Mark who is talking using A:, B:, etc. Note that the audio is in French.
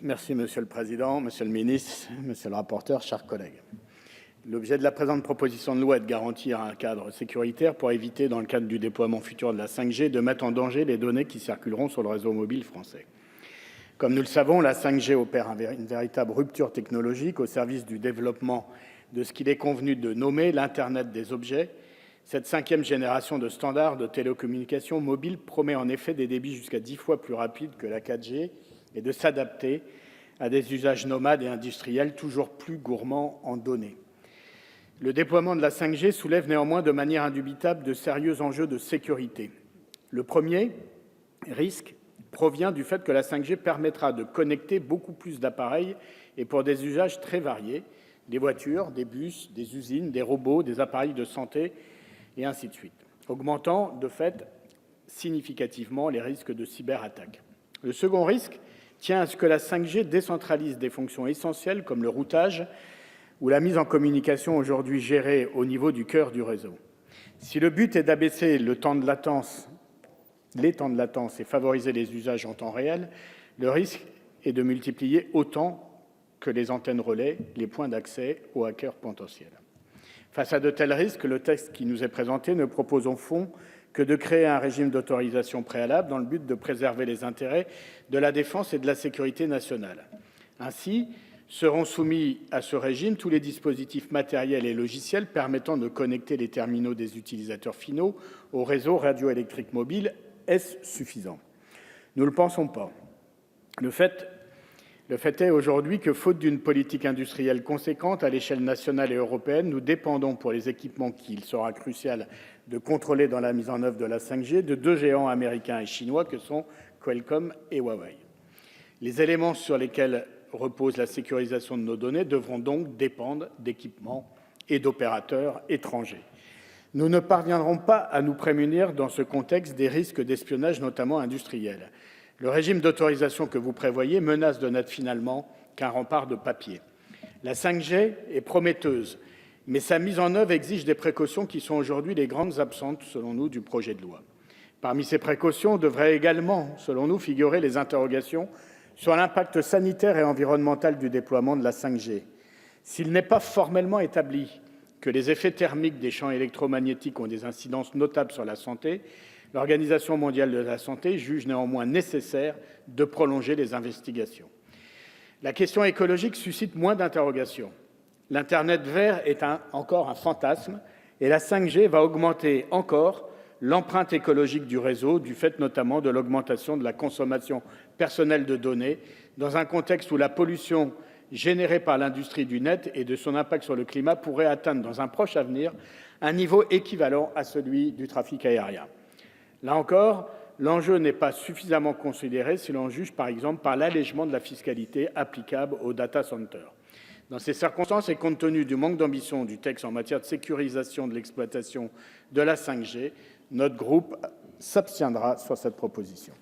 A: Merci, Monsieur le Président, Monsieur le Ministre, Monsieur le rapporteur, chers collègues. L'objet de la présente proposition de loi est de garantir un cadre sécuritaire pour éviter, dans le cadre du déploiement futur de la 5G, de mettre en danger les données qui circuleront sur le réseau mobile français. Comme nous le savons, la 5G opère une véritable rupture technologique au service du développement de ce qu'il est convenu de nommer l'Internet des objets. Cette 5e génération de standards de télécommunications mobiles promet en effet des débits jusqu'à 10 fois plus rapides que la 4G et de s'adapter à des usages nomades et industriels toujours plus gourmands en données. Le déploiement de la 5G soulève néanmoins de manière indubitable de sérieux enjeux de sécurité. Le premier risque provient du fait que la 5G permettra de connecter beaucoup plus d'appareils et pour des usages très variés, des voitures, des bus, des usines, des robots, des appareils de santé, et ainsi de suite, augmentant de fait significativement les risques de cyberattaques. Le second risque tient à ce que la 5G décentralise des fonctions essentielles comme le routage ou la mise en communication aujourd'hui gérée au niveau du cœur du réseau. Si le but est d'abaisser les temps de latence et favoriser les usages en temps réel, le risque est de multiplier autant que les antennes relais les points d'accès aux hackers potentiels. Face à de tels risques, le texte qui nous est présenté ne propose au fond que de créer un régime d'autorisation préalable dans le but de préserver les intérêts de la défense et de la sécurité nationale. Ainsi, seront soumis à ce régime tous les dispositifs matériels et logiciels permettant de connecter les terminaux des utilisateurs finaux au réseau radioélectrique mobile. Est-ce suffisant? Nous ne le pensons pas. Le fait est aujourd'hui que, faute d'une politique industrielle conséquente à l'échelle nationale et européenne, nous dépendons pour les équipements qu'il sera crucial de contrôler dans la mise en œuvre de la 5G de deux géants américains et chinois que sont Qualcomm et Huawei. Les éléments sur lesquels repose la sécurisation de nos données devront donc dépendre d'équipements et d'opérateurs étrangers. Nous ne parviendrons pas à nous prémunir dans ce contexte des risques d'espionnage, notamment industriel. Le régime d'autorisation que vous prévoyez menace de n'être finalement qu'un rempart de papier. La 5G est prometteuse, mais sa mise en œuvre exige des précautions qui sont aujourd'hui les grandes absentes, selon nous, du projet de loi. Parmi ces précautions devraient également, selon nous, figurer les interrogations sur l'impact sanitaire et environnemental du déploiement de la 5G. S'il n'est pas formellement établi que les effets thermiques des champs électromagnétiques ont des incidences notables sur la santé, l'Organisation mondiale de la santé juge néanmoins nécessaire de prolonger les investigations. La question écologique suscite moins d'interrogations. L'Internet vert est encore un fantasme et la 5G va augmenter encore l'empreinte écologique du réseau, du fait notamment de l'augmentation de la consommation personnelle de données, dans un contexte où la pollution générée par l'industrie du net et de son impact sur le climat pourrait atteindre dans un proche avenir un niveau équivalent à celui du trafic aérien. Là encore, l'enjeu n'est pas suffisamment considéré si l'on juge par exemple par l'allègement de la fiscalité applicable aux data centers. Dans ces circonstances et compte tenu du manque d'ambition du texte en matière de sécurisation de l'exploitation de la 5G, notre groupe s'abstiendra sur cette proposition.